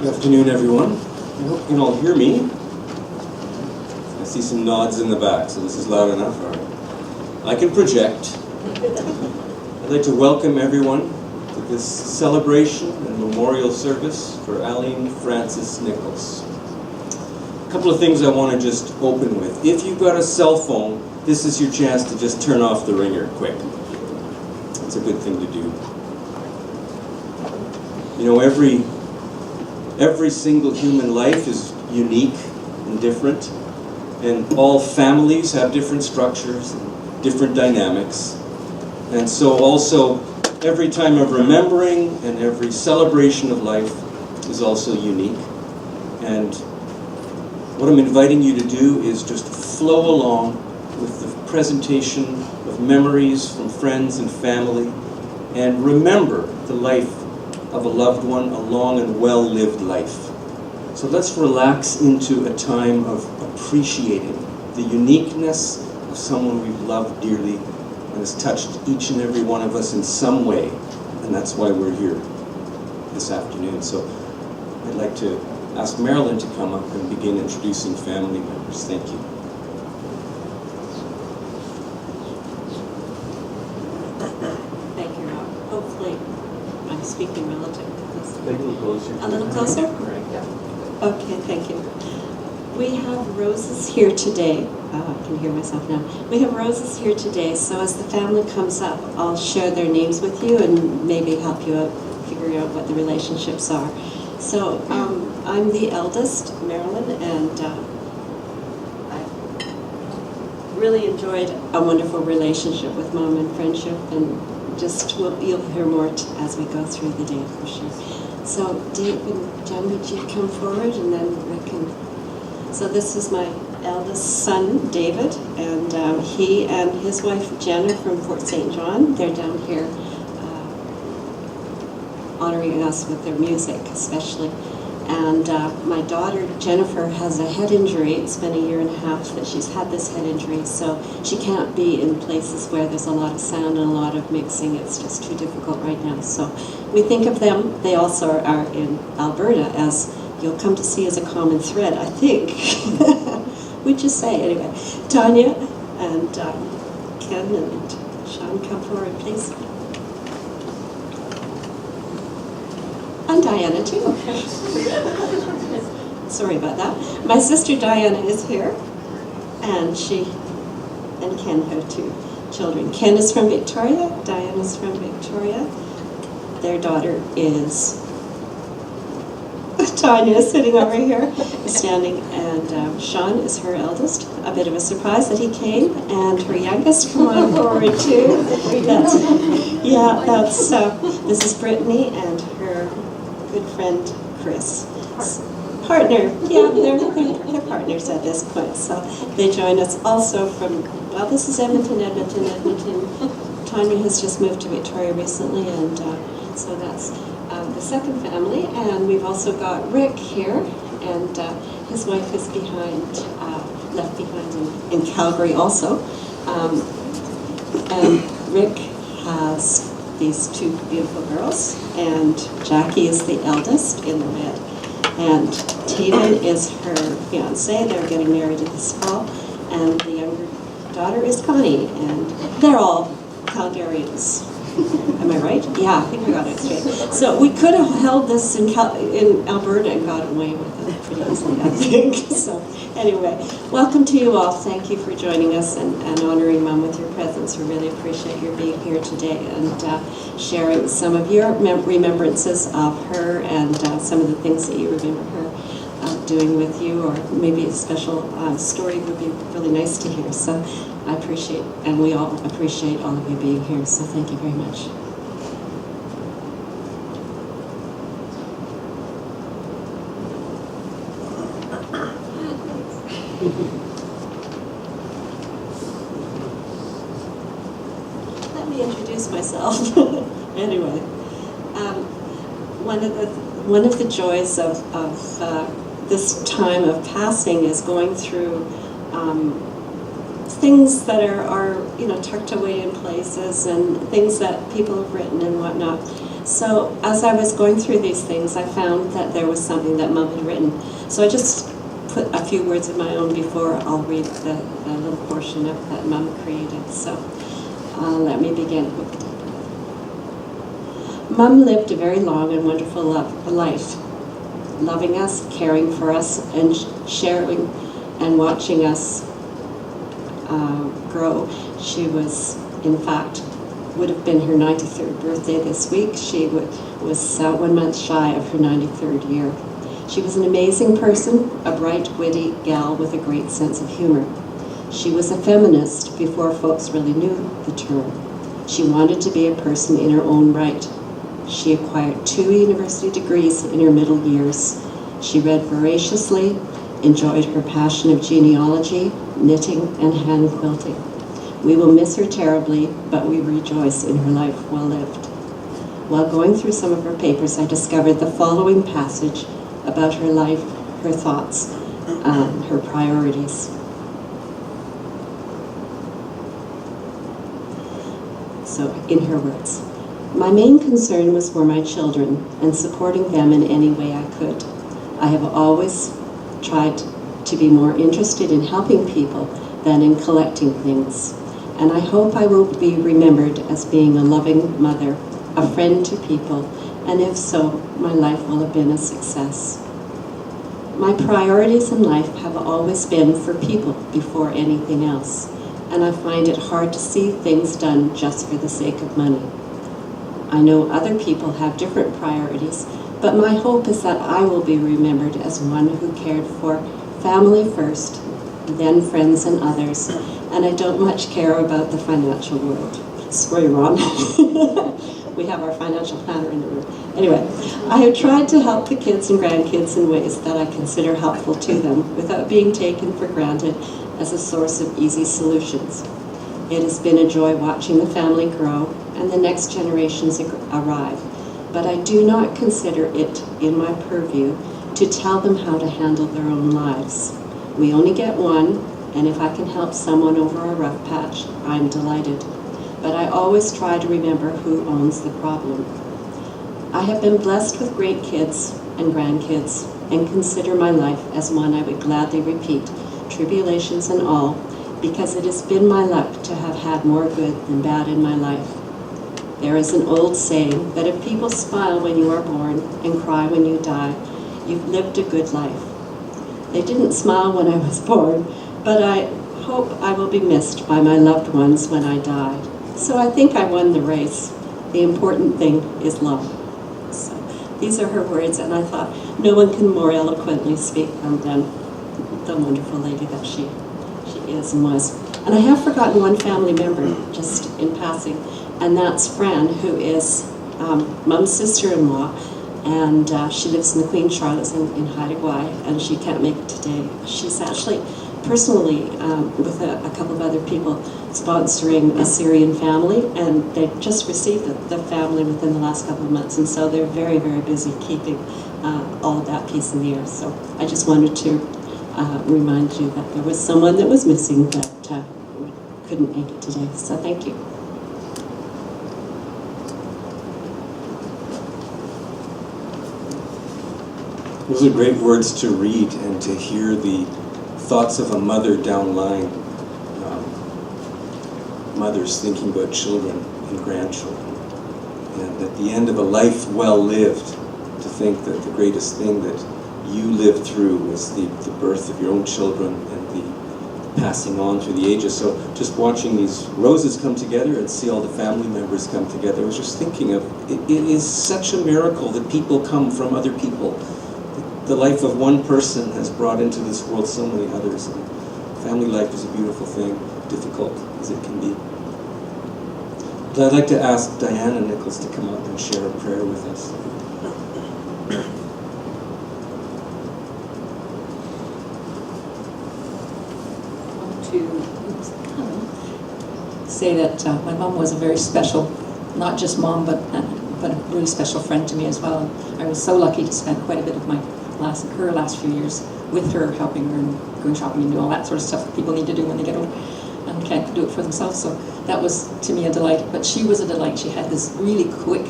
Good afternoon, everyone. I hope you can all hear me. I see some nods in the back, so this is loud enough. All right. I can project. I'd like to welcome everyone to this celebration and memorial service for Aline Frances Nicolls. A couple of things I want to just open with. If you've got a cell phone, this is your chance to just turn off the ringer quick. It's a good thing to do. You know, every single human life is unique and different, and all families have different structures and different dynamics. And so also, every time of remembering and every celebration of life is also unique. And what I'm inviting you to do is just flow along with the presentation of memories from friends and family, and remember the life of a loved one, a long and well-lived life. So let's relax into a time of appreciating the uniqueness of someone we've loved dearly and has touched each and every one of us in some way, and that's why we're here this afternoon. So I'd like to ask Marilyn to come up and begin introducing family members. Thank you. Thank you, Rob. Hopefully I'm speaking relatively close. A little closer. A little closer? Right, yeah. Okay, thank you. We have roses here today. I can hear myself now. We have roses here today, so as the family comes up, I'll share their names with you and maybe help you out figuring out what the relationships are. So I'm the eldest, Marilyn, and I really enjoyed a wonderful relationship with Mom and friendship, and just you'll hear more as we go through the day for sure. So Dave and Jen, would you come forward, and then we can. So this is my eldest son, David, and he and his wife Jen are from Fort St. John. They're down here honoring us with their music, especially. And my daughter Jennifer has a head injury. It's been 1.5 years that she's had this head injury, so she can't be in places where there's a lot of sound and a lot of mixing. It's just too difficult right now. So we think of them. They also are in Alberta, as you'll come to see as a common thread, I think. We just say anyway. Tanya and Ken and Sean, come forward, please. And Diana too. Sorry about that. My sister Diana is here, and Ken have 2 children. Ken is from Victoria, Diana's from Victoria. Their daughter is Tanya, sitting over here, standing, and Sean is her eldest. A bit of a surprise that he came, and her youngest, come on forward too. This is Brittany and her good friend Chris. Partner, yeah, they're partners at this point. So they join us also from, well, this is Edmonton. Tanya has just moved to Victoria recently, and so that's the second family. And we've also got Rick here, and his wife is left behind in Calgary also. And Rick has these 2 beautiful girls, and Jackie is the eldest in the red, and Taven is her fiance. They're getting married this fall, and the younger daughter is Connie, and they're all Calgarians. Am I right? Yeah, I think we got it straight. So we could have held this in Alberta and got away with it pretty easily, I think. So anyway, welcome to you all. Thank you for joining us and honoring Mom with your presence. We really appreciate your being here today and sharing some of your remembrances of her and some of the things that you remember her doing with you, or maybe a special story would be really nice to hear. So I appreciate, and we all appreciate all of you being here, so thank you very much. Let me introduce myself. Anyway, one of the joys of this time of passing is going through things that are tucked away in places, and things that people have written and whatnot. So as I was going through these things, I found that there was something that Mum had written. So I just put a few words of my own before I'll read the little portion of that Mum created. So let me begin. Mum lived a very long and wonderful life, loving us, caring for us, and sharing and watching us grow. She was, in fact, would have been her 93rd birthday this week. She was 1 month shy of her 93rd year. She was an amazing person, a bright, witty gal with a great sense of humor. She was a feminist before folks really knew the term. She wanted to be a person in her own right. She acquired 2 university degrees in her middle years. She read voraciously, enjoyed her passion of genealogy, knitting, and hand quilting. We will miss her terribly, but we rejoice in her life well lived. While going through some of her papers, I discovered the following passage about her life, her thoughts, her priorities. So, in her words, my main concern was for my children and supporting them in any way I could. I have always tried to be more interested in helping people than in collecting things. And I hope I will be remembered as being a loving mother, a friend to people, and if so, my life will have been a success. My priorities in life have always been for people before anything else, and I find it hard to see things done just for the sake of money. I know other people have different priorities, but my hope is that I will be remembered as one who cared for family first, then friends and others, and I don't much care about the financial world. Sorry, Ron. We have our financial planner in the room. Anyway, I have tried to help the kids and grandkids in ways that I consider helpful to them without being taken for granted as a source of easy solutions. It has been a joy watching the family grow and the next generations arrive, but I do not consider it in my purview to tell them how to handle their own lives. We only get one, and if I can help someone over a rough patch, I'm delighted. But I always try to remember who owns the problem. I have been blessed with great kids and grandkids, and consider my life as one I would gladly repeat, tribulations and all, because it has been my luck to have had more good than bad in my life. There is an old saying that if people smile when you are born and cry when you die, you've lived a good life. They didn't smile when I was born, but I hope I will be missed by my loved ones when I die. So I think I won the race. The important thing is love. So these are her words, and I thought no one can more eloquently speak than the wonderful lady that she is and was. And I have forgotten one family member, just in passing, and that's Fran, who is Mom's sister-in-law, and she lives in the Queen Charlotte's in Haida Gwaii, and she can't make it today. She's actually personally, with a couple of other people, sponsoring a Syrian family, and they just received the family within the last couple of months, and so they're very, very busy keeping all of that peace in the air. So I just wanted to remind you that there was someone that was missing that couldn't make it today. So thank you. Those are great words to read and to hear the thoughts of a mother down line. Mothers thinking about children and grandchildren. And at the end of a life well lived, to think that the greatest thing that you lived through was the birth of your own children and the passing on through the ages. So just watching these roses come together and see all the family members come together, I was just thinking of, it is such a miracle that people come from other people. The life of one person has brought into this world so many others. And family life is a beautiful thing, difficult as it can be. But I'd like to ask Diane and Nicolls to come up and share a prayer with us. To say that my mom was a very special, not just mom, but a really special friend to me as well. I was so lucky to spend quite a bit of her last few years with her, helping her and going shopping and doing all that sort of stuff that people need to do when they get old and can't do it for themselves. So that was, to me, a delight. But she was a delight. She had this really quick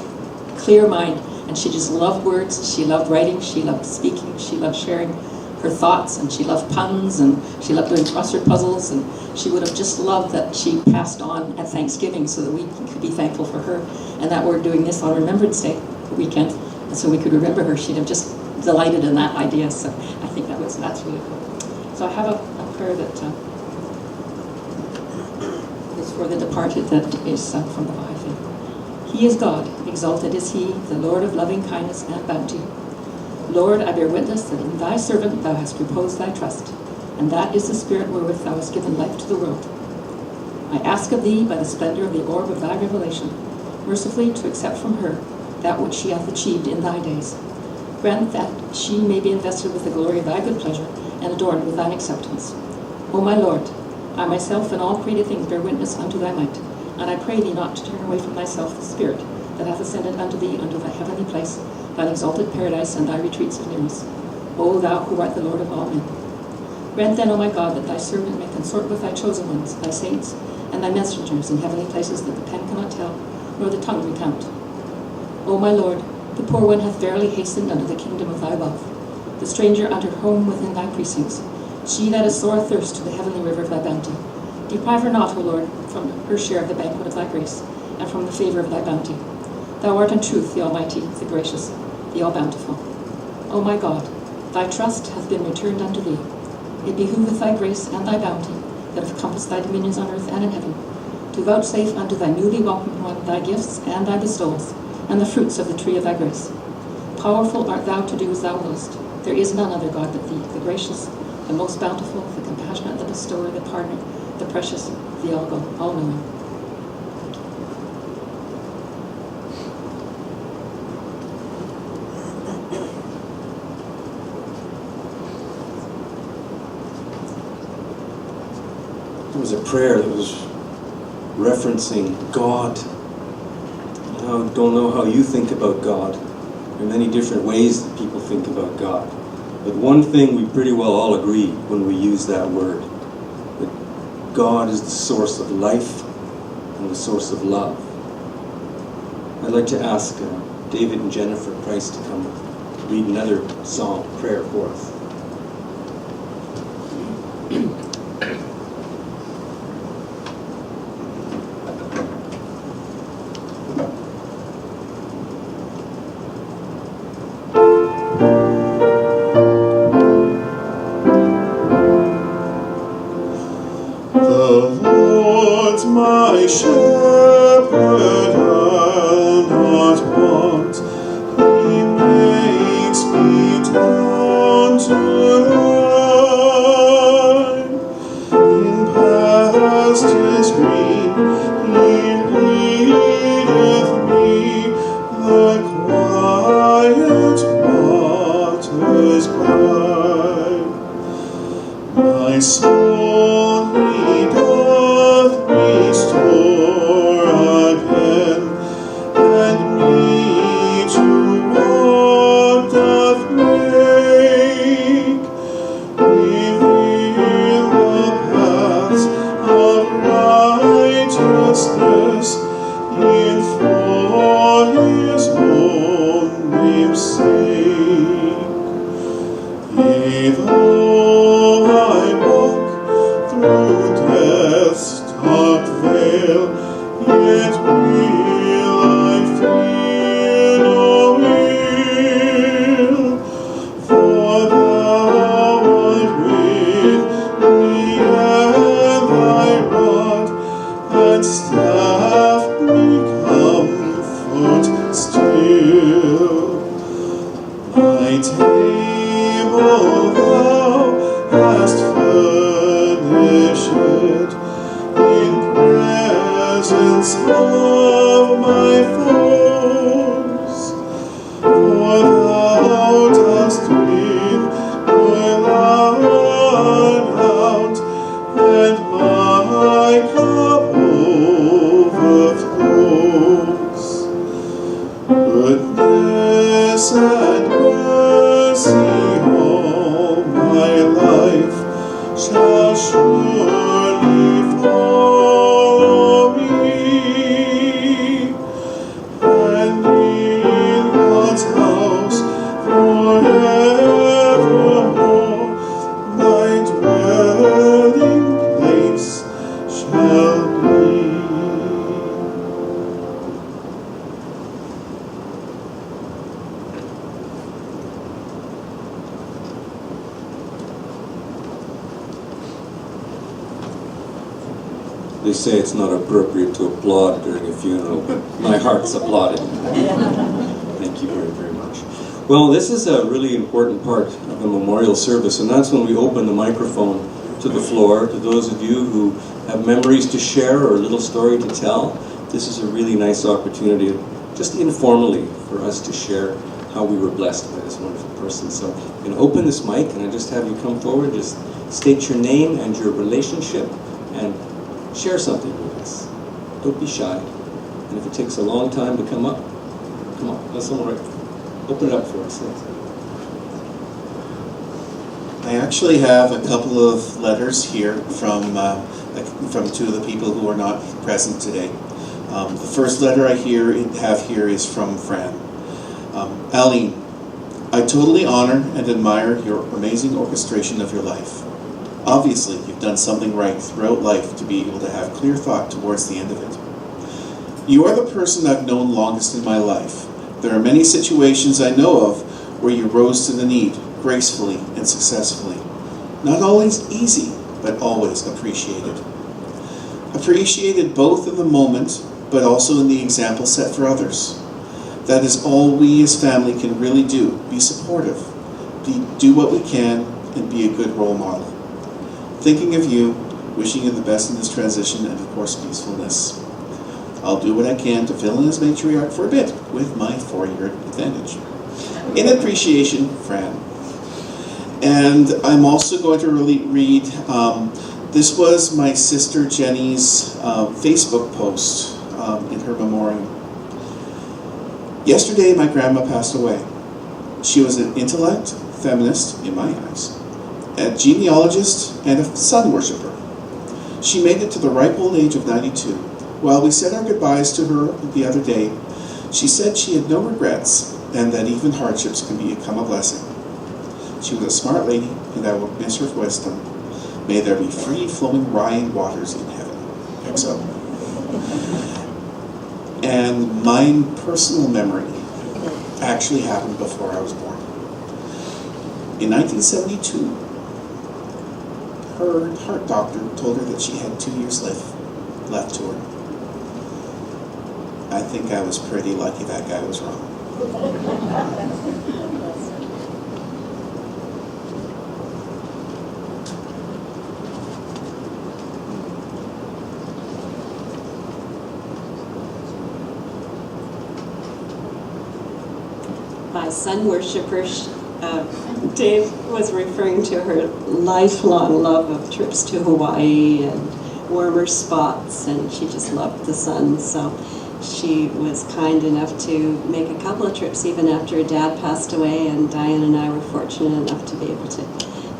clear mind, and she just loved words. She loved writing. She loved speaking. She loved sharing her thoughts, and she loved puns, and she loved doing crossword puzzles, and she would have just loved that she passed on at Thanksgiving so that we could be thankful for her, and that we're doing this on Remembrance Day weekend, and so we could remember her. She'd have just delighted in that idea, so I think that's really cool. So I have a prayer that is for the departed, that is from the Baha'i Faith. He is God, exalted is He, the Lord of loving kindness and bounty. Lord, I bear witness that in thy servant thou hast reposed thy trust, and that is the spirit wherewith thou hast given life to the world. I ask of thee, by the splendor of the orb of thy revelation, mercifully to accept from her that which she hath achieved in thy days. Grant that she may be invested with the glory of thy good pleasure, and adorned with thine acceptance. O my Lord, I myself and all created things bear witness unto thy might, and I pray thee not to turn away from thyself the Spirit that hath ascended unto thee unto thy heavenly place, thine exalted paradise and thy retreats of nearness. O thou who art the Lord of all men. Grant then, O my God, that thy servant may consort with thy chosen ones, thy saints, and thy messengers in heavenly places that the pen cannot tell, nor the tongue recount. O my Lord, the poor one hath verily hastened unto the kingdom of thy love, the stranger unto her home within thy precincts, she that is sore athirst to the heavenly river of thy bounty. Deprive her not, O Lord, from her share of the banquet of thy grace, and from the favor of thy bounty. Thou art in truth the Almighty, the Gracious, the All-Bountiful. O my God, thy trust hath been returned unto thee. It behoveth thy grace and thy bounty, that have compassed thy dominions on earth and in heaven, to vouchsafe unto thy newly welcomed one thy gifts and thy bestowals, and the fruits of the tree of thy grace. Powerful art thou to do as thou willst. There is none other God but thee, the gracious, the most bountiful, the compassionate, the bestower, the pardoner, the precious, the all-knowing. There was a prayer that was referencing God. I don't know how you think about God. There are many different ways that people think about God. But one thing we pretty well all agree when we use that word, that God is the source of life and the source of love. I'd like to ask David and Jennifer Price to come read another song, prayer for us. My shepherd, I'll not want. He makes me down to lie in pastures green. He leadeth me the quiet waters by. My soul he doth restore again, and me to walk doth make, reveal the paths of righteousness, in for his own name's sake. Yea, though I walk through death's dark vale, yet will I fear no ill, for thou art with me, and thy rod and staff me comfort still. My table thou hast furnished in presence of my foes, for thou dost give without out, and my cup overflows. Goodness and mercy all my life shall surely follow me, and They say it's not appropriate to applaud during a funeral, but my heart's applauding. Thank you very, very much. Well, this is a really important part of the memorial service, and that's when we open the microphone to the floor. To those of you who have memories to share or a little story to tell, this is a really nice opportunity, just informally, for us to share how we were blessed by this wonderful person. So I'm going to open this mic, and I just have you come forward, just state your name and your relationship, and share something with us. Don't be shy. And if it takes a long time to come up, come on, let someone open it up for us. I actually have a couple of letters here from two of the people who are not present today. The first letter I have here is from Fran. Aline, I totally honor and admire your amazing orchestration of your life. Obviously, you've done something right throughout life to be able to have clear thought towards the end of it. You are the person I've known longest in my life. There are many situations I know of where you rose to the need, gracefully and successfully. Not always easy, but always appreciated. Appreciated both in the moment, but also in the example set for others. That is all we as family can really do. Be supportive, do what we can, and be a good role model. Thinking of you, wishing you the best in this transition, and of course peacefulness. I'll do what I can to fill in as matriarch for a bit with my 4-year advantage. In appreciation, Fran. And I'm also going to read, this was my sister Jenny's Facebook post in her memoriam. Yesterday, my grandma passed away. She was an intellect, feminist, in my eyes, a genealogist, and a sun worshiper. She made it to the ripe old age of 92. While we said our goodbyes to her the other day, she said she had no regrets and that even hardships can become a blessing. She was a smart lady, and I will miss her wisdom. May there be free-flowing Rhine waters in heaven. XO. And my personal memory actually happened before I was born. In 1972, her heart doctor told her that she had 2 years left to her. I think I was pretty lucky that guy was wrong. By sun worshippers, Dave was referring to her lifelong love of trips to Hawaii and warmer spots, and she just loved the sun. So she was kind enough to make a couple of trips even after her dad passed away, and Diane and I were fortunate enough to be able to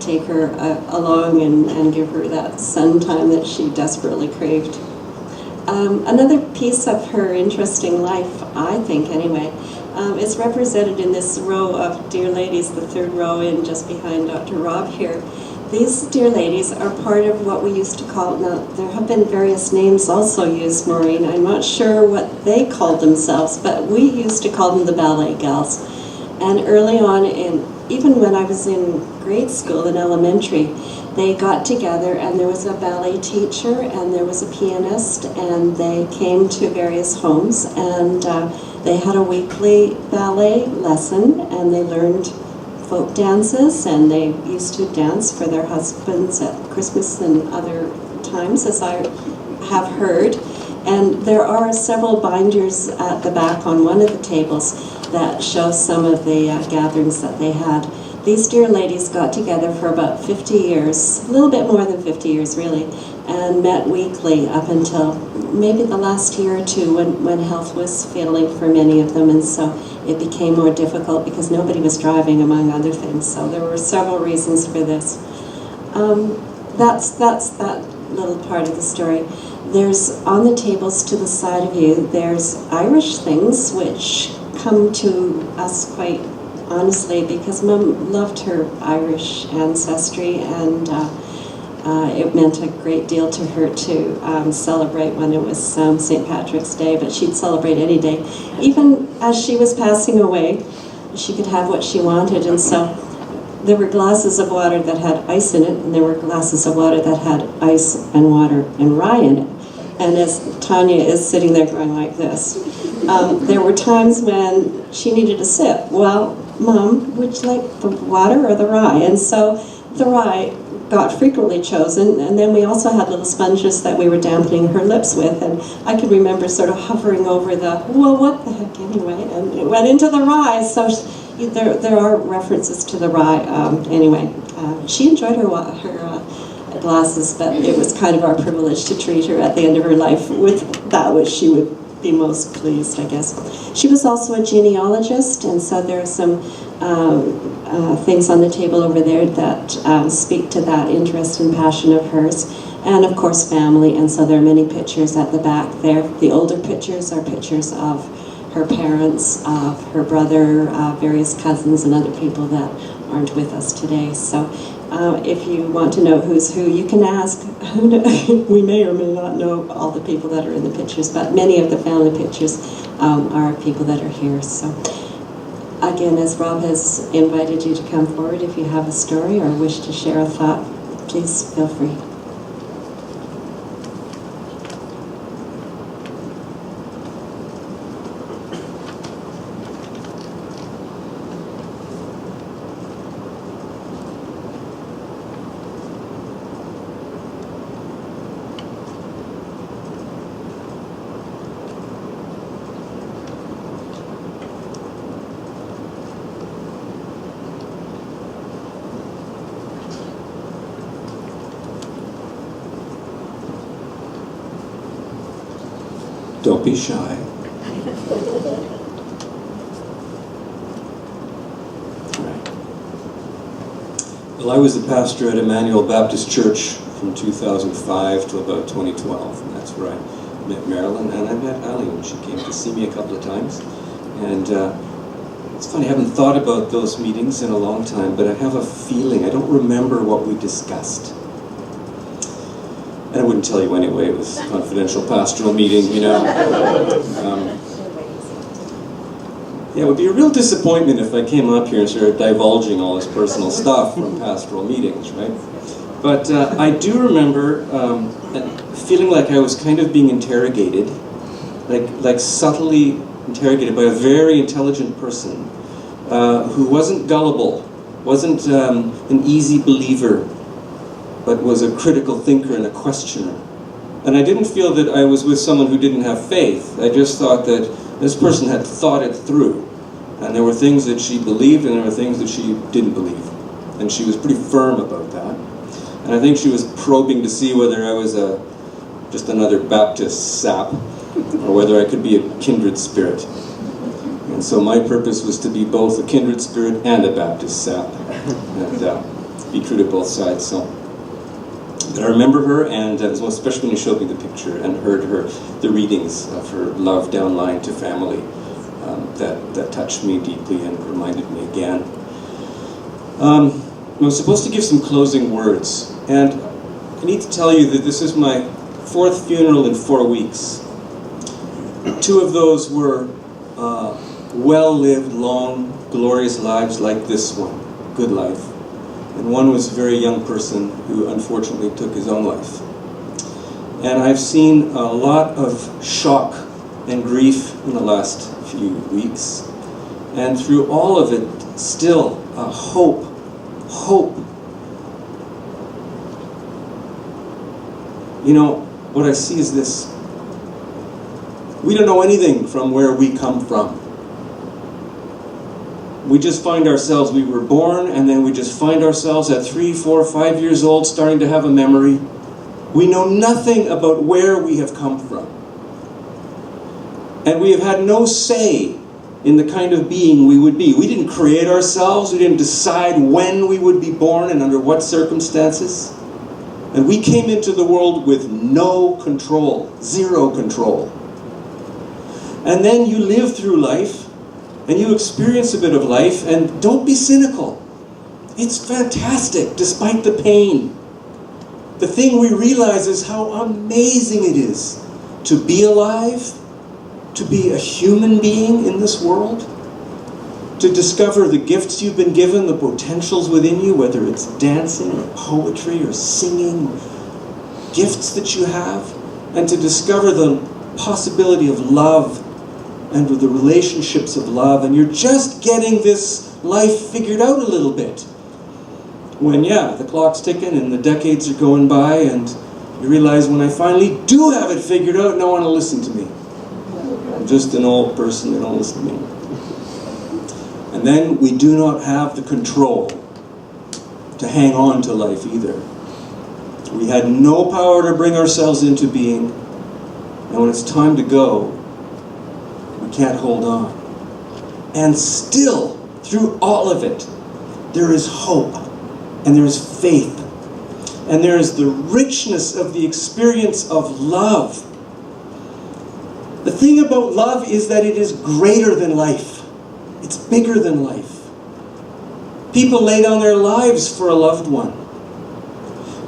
take her along and give her that sun time that she desperately craved. Another piece of her interesting life, I think anyway, is represented in this row of dear ladies, the third row in just behind Dr. Rob here. These dear ladies are part of what we used to call, now there have been various names also used, Maureen, I'm not sure what they called themselves, but we used to call them the ballet gals. And early on, even when I was in grade school, in elementary, they got together and there was a ballet teacher and there was a pianist, and they came to various homes, and they had a weekly ballet lesson, and they learned folk dances, and they used to dance for their husbands at Christmas and other times, as I have heard. And there are several binders at the back on one of the tables that show some of the gatherings that they had. These dear ladies got together for about 50 years, a little bit more than 50 years really, and met weekly up until maybe the last year or two when health was failing for many of them, and so it became more difficult because nobody was driving, among other things. So there were several reasons for this. That's that little part of the story. There's, on the tables to the side of you, there's Irish things which come to us quite honestly because Mum loved her Irish ancestry, and it meant a great deal to her to celebrate when it was St. Patrick's Day, but she'd celebrate any day. Even as she was passing away, she could have what she wanted, and so there were glasses of water that had ice in it, and there were glasses of water that had ice and water and rye in it. And as Tanya is sitting there going like this, there were times when she needed a sip. Well, Mom, would you like the water or the rye? And so the rye got frequently chosen, and then we also had little sponges that we were dampening her lips with, and I can remember sort of hovering over the, well, what the heck anyway, and it went into the rye, so there are references to the rye. Anyway, she enjoyed her glasses, but it was kind of our privilege to treat her at the end of her life with that which she would be most pleased, I guess. She was also a genealogist, and so there are some things on the table over there that speak to that interest and passion of hers. And of course family, and so there are many pictures at the back there. The older pictures are pictures of her parents, of her brother, various cousins and other people that aren't with us today. So if you want to know who's who, you can ask. We may or may not know all the people that are in the pictures, but many of the family pictures are people that are here. So again, as Rob has invited you to come forward, if you have a story or wish to share a thought, please feel free. Don't be shy. Well, I was the pastor at Emmanuel Baptist Church from 2005 to about 2012, and that's where I met Marilyn, and I met Aline when she came to see me a couple of times. And it's funny, I haven't thought about those meetings in a long time, but I have a feeling, I don't remember what we discussed. And I wouldn't tell you anyway, it was a confidential pastoral meeting, you know. Yeah, it would be a real disappointment if I came up here and started divulging all this personal stuff from pastoral meetings, right? But I do remember feeling like I was kind of being interrogated, like subtly interrogated by a very intelligent person who wasn't gullible, wasn't an easy believer, but was a critical thinker and a questioner. And I didn't feel that I was with someone who didn't have faith. I just thought that this person had thought it through. And there were things that she believed and there were things that she didn't believe. And she was pretty firm about that. And I think she was probing to see whether I was just another Baptist sap or whether I could be a kindred spirit. And so my purpose was to be both a kindred spirit and a Baptist sap. And be true to both sides. So. But I remember her, and especially when you showed me the picture and heard the readings of her love down line to family, that touched me deeply and reminded me again. I was supposed to give some closing words, and I need to tell you that this is my 4th funeral in 4 weeks. 2 of those were well-lived, long, glorious lives like this one, good life. And one was a very young person who unfortunately took his own life. And I've seen a lot of shock and grief in the last few weeks. And through all of it, still hope. You know, what I see is this. We don't know anything from where we come from. We just find ourselves, we were born, and then we just find ourselves at 3, 4, 5 years old starting to have a memory. We know nothing about where we have come from. And we have had no say in the kind of being we would be. We didn't create ourselves, we didn't decide when we would be born and under what circumstances. And we came into the world with no control, 0 control. And then you live through life, and you experience a bit of life, and don't be cynical. It's fantastic, despite the pain. The thing we realize is how amazing it is to be alive, to be a human being in this world, to discover the gifts you've been given, the potentials within you, whether it's dancing or poetry or singing, gifts that you have, and to discover the possibility of love and with the relationships of love, and you're just getting this life figured out a little bit. When, yeah, the clock's ticking and the decades are going by, and you realize when I finally do have it figured out, no one will listen to me. I'm just an old person, they don't listen to me. And then we do not have the control to hang on to life either. We had no power to bring ourselves into being, and when it's time to go, we can't hold on. And still, through all of it, there is hope, and there is faith, and there is the richness of the experience of love. The thing about love is that it is greater than life. It's bigger than life. People lay down their lives for a loved one.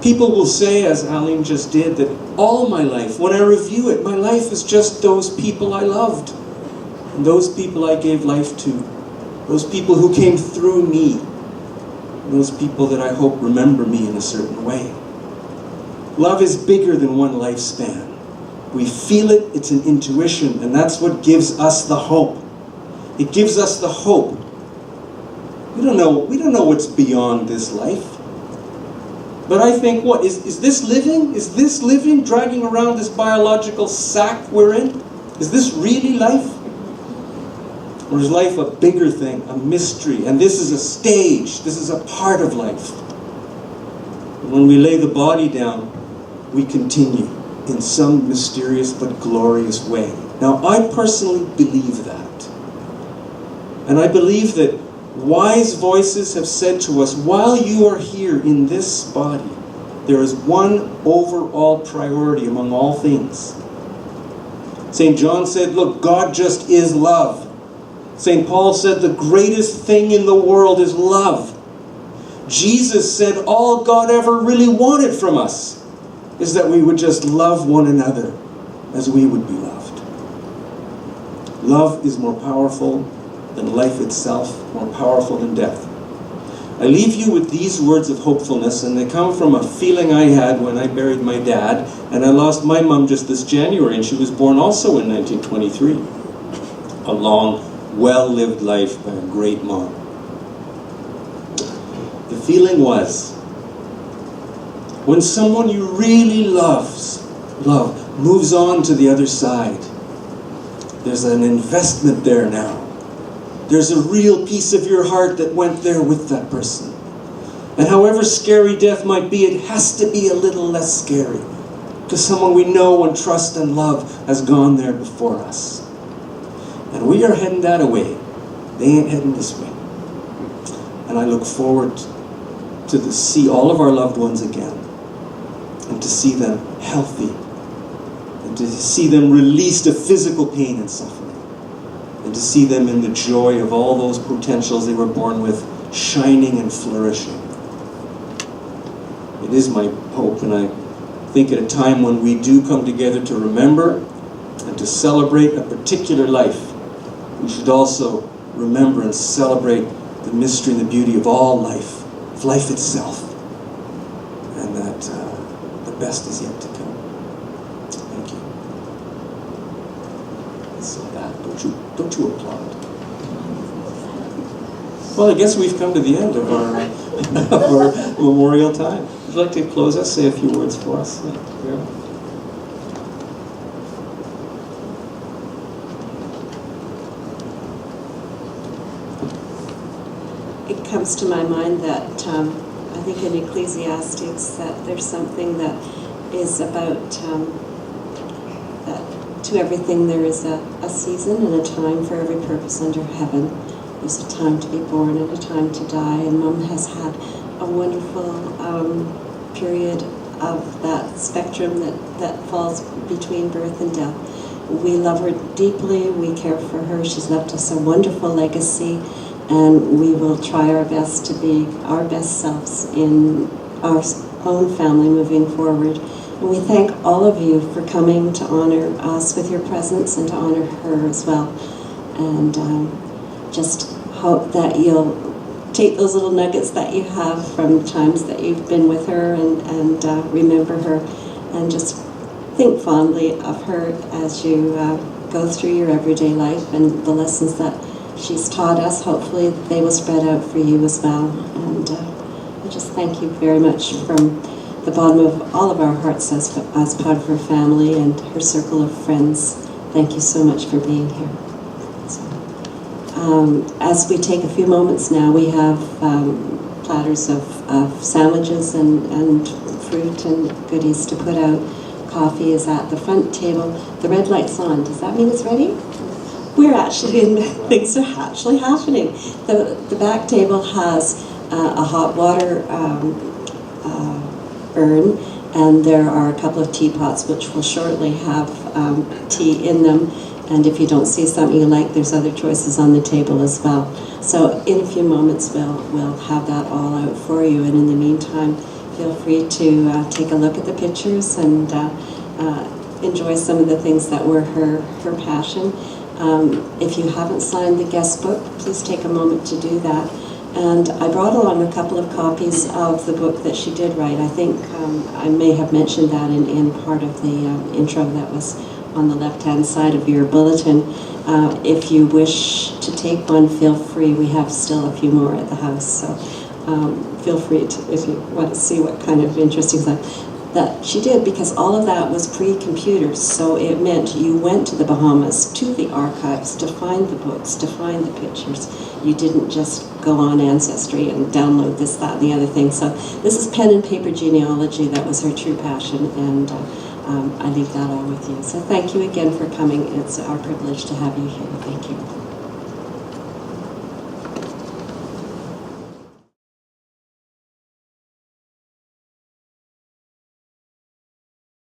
People will say, as Aline just did, that all my life, when I review it, my life is just those people I loved. And those people I gave life to. Those people who came through me. And those people that I hope remember me in a certain way. Love is bigger than one lifespan. We feel it, it's an intuition, and that's what gives us the hope. It gives us the hope. We don't know what's beyond this life. But I think, what, is this living? Is this living, dragging around this biological sack we're in? Is this really life? Or is life a bigger thing, a mystery? And this is a stage, this is a part of life. And when we lay the body down, we continue in some mysterious but glorious way. Now, I personally believe that. And I believe that wise voices have said to us, while you are here in this body, there is one overall priority among all things. St. John said, look, God just is love. St. Paul said, the greatest thing in the world is love. Jesus said, all God ever really wanted from us is that we would just love one another as we would be loved. Love is more powerful than life itself, more powerful than death. I leave you with these words of hopefulness, and they come from a feeling I had when I buried my dad, and I lost my mum just this January, and she was born also in 1923. A long, well-lived life by a great mom. The feeling was, when someone you really love moves on to the other side, there's an investment there now. There's a real piece of your heart that went there with that person. And however scary death might be, it has to be a little less scary. Because someone we know and trust and love has gone there before us. And we are heading that way. They ain't heading this way. And I look forward to see all of our loved ones again. And to see them healthy. And to see them released of physical pain and suffering. And to see them in the joy of all those potentials they were born with, shining and flourishing. It is my hope, and I think at a time when we do come together to remember and to celebrate a particular life, we should also remember and celebrate the mystery and the beauty of all life, of life itself, and that the best is yet to come. Thank you. So that, don't you applaud? Well, I guess we've come to the end of our, of our memorial time. Would you like to close us, say a few words for us? Yeah. It comes to my mind that I think in Ecclesiastes that there's something that is about that to everything there is a season and a time for every purpose under heaven. There's a time to be born and a time to die, and Mum has had a wonderful period of that spectrum that falls between birth and death. We love her deeply, we care for her, she's left us a wonderful legacy, and we will try our best to be our best selves in our own family moving forward. And we thank all of you for coming to honor us with your presence and to honor her as well. And just hope that you'll take those little nuggets that you have from times that you've been with her and remember her, and just think fondly of her as you go through your everyday life, and the lessons that she's taught us. Hopefully they will spread out for you as well. And I just thank you very much from the bottom of all of our hearts as part of her family and her circle of friends. Thank you so much for being here. So, as we take a few moments now, we have platters of sandwiches and fruit and goodies to put out. Coffee is at the front table. The red light's on. Does that mean it's ready? We're actually things are actually happening. The back table has a hot water urn, and there are a couple of teapots which will shortly have tea in them. And if you don't see something you like, there's other choices on the table as well. So in a few moments we'll have that all out for you. And in the meantime, feel free to take a look at the pictures and enjoy some of the things that were her passion. If you haven't signed the guest book, please take a moment to do that. And I brought along a couple of copies of the book that she did write. I think I may have mentioned that in part of the intro that was on the left-hand side of your bulletin. If you wish to take one, feel free. We have still a few more at the house, so feel free to, if you want to see what kind of interesting stuff that she did, because all of that was pre-computers, so it meant you went to the Bahamas, to the archives, to find the books, to find the pictures. You didn't just go on Ancestry and download this, that, and the other thing. So this is pen and paper genealogy. That was her true passion, and I leave that all with you. So thank you again for coming. It's our privilege to have you here. Thank you.